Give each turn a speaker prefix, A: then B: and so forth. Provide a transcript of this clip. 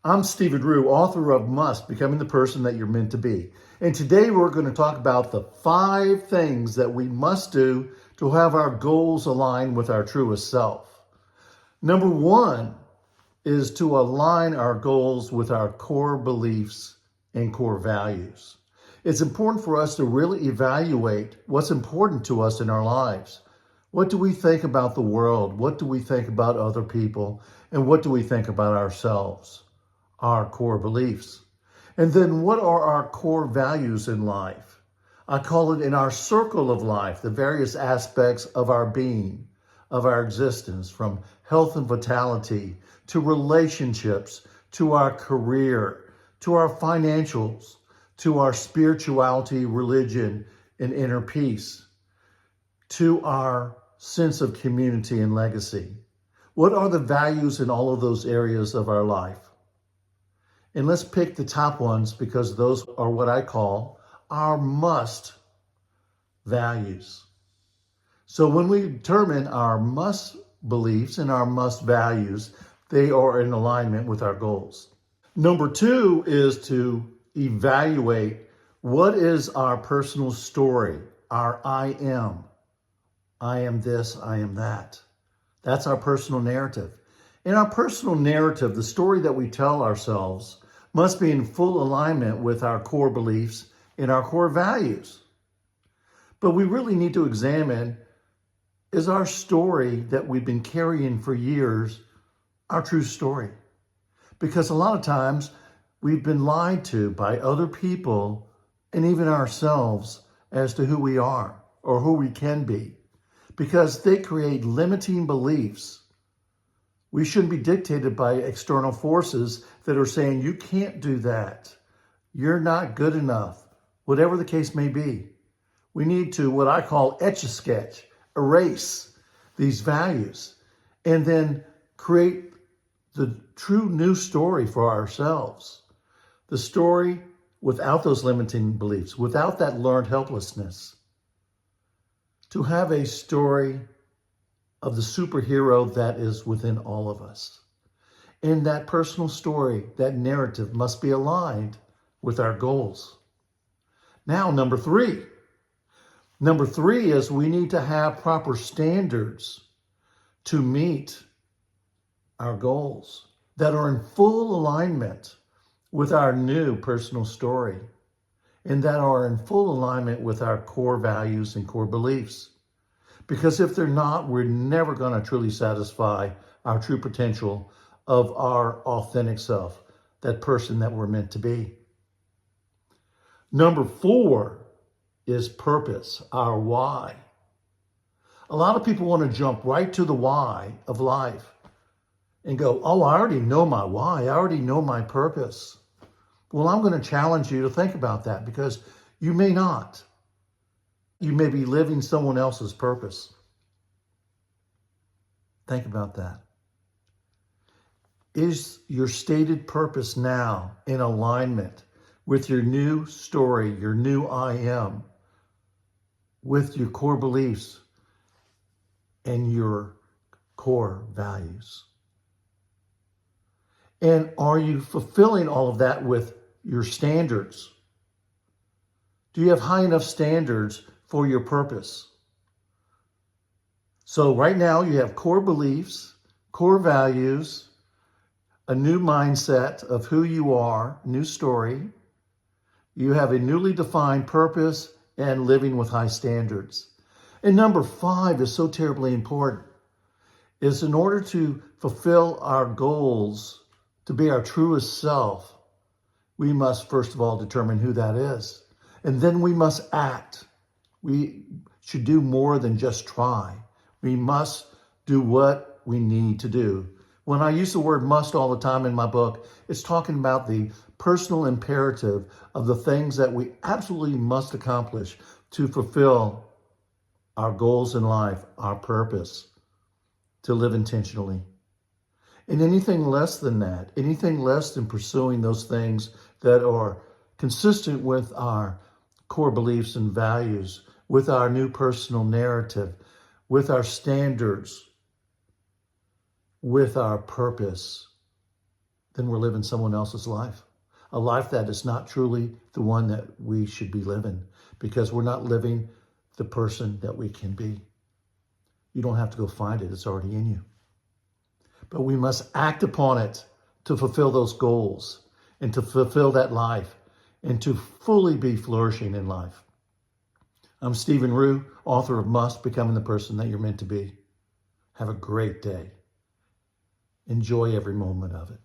A: I'm Stephen Rue, author of Must, Becoming the Person That You're Meant to Be. And today we're going to talk about the 5 things that we must do to have our goals align with our truest self. Number 1 is to align our goals with our core beliefs and core values. It's important for us to really evaluate what's important to us in our lives. What do we think about the world? What do we think about other people? And what do we think about ourselves? Our core beliefs. And then what are our core values in life? I call it in our circle of life, the various aspects of our being, of our existence, from health and vitality, to relationships, to our career, to our financials, to our spirituality, religion, and inner peace, to our sense of community and legacy. What are the values in all of those areas of our life? And let's pick the top ones because those are what I call our must values. So when we determine our must beliefs and our must values, they are in alignment with our goals. Number 2 is to evaluate what is our personal story, our I am. I am this, I am that. That's our personal narrative. In our personal narrative, the story that we tell ourselves must be in full alignment with our core beliefs and our core values. But we really need to examine, is our story that we've been carrying for years our true story? Because a lot of times we've been lied to by other people and even ourselves as to who we are or who we can be, because they create limiting beliefs. We shouldn't be dictated by external forces that are saying, you can't do that. You're not good enough, whatever the case may be. We need to, what I call etch-a-sketch, erase these values, and then create the true new story for ourselves. The story without those limiting beliefs, without that learned helplessness. To have a story of the superhero that is within all of us. And that personal story, that narrative must be aligned with our goals. Now, number 3. Number 3 is we need to have proper standards to meet our goals that are in full alignment with our new personal story and that are in full alignment with our core values and core beliefs. Because if they're not, we're never going to truly satisfy our true potential of our authentic self, that person that we're meant to be. Number 4 is purpose, our why. A lot of people want to jump right to the why of life and go, oh, I already know my why. I already know my purpose. Well, I'm going to challenge you to think about that because you may not. You may be living someone else's purpose. Think about that. Is your stated purpose now in alignment with your new story, your new I am, with your core beliefs and your core values? And are you fulfilling all of that with your standards? Do you have high enough standards for your purpose? So right now you have core beliefs, core values, a new mindset of who you are, new story. You have a newly defined purpose and living with high standards. And number 5 is so terribly important, is in order to fulfill our goals, to be our truest self, we must first of all determine who that is. And then we must act. We should do more than just try. We must do what we need to do. When I use the word must all the time in my book, it's talking about the personal imperative of the things that we absolutely must accomplish to fulfill our goals in life, our purpose, to live intentionally. And anything less than that, anything less than pursuing those things that are consistent with our core beliefs and values, with our new personal narrative, with our standards, with our purpose, then we're living someone else's life. A life that is not truly the one that we should be living, because we're not living the person that we can be. You don't have to go find it. It's already in you. But we must act upon it to fulfill those goals and to fulfill that life and to fully be flourishing in life. I'm Stephen Rue, author of Must, Becoming the Person That You're Meant to Be. Have a great day. Enjoy every moment of it.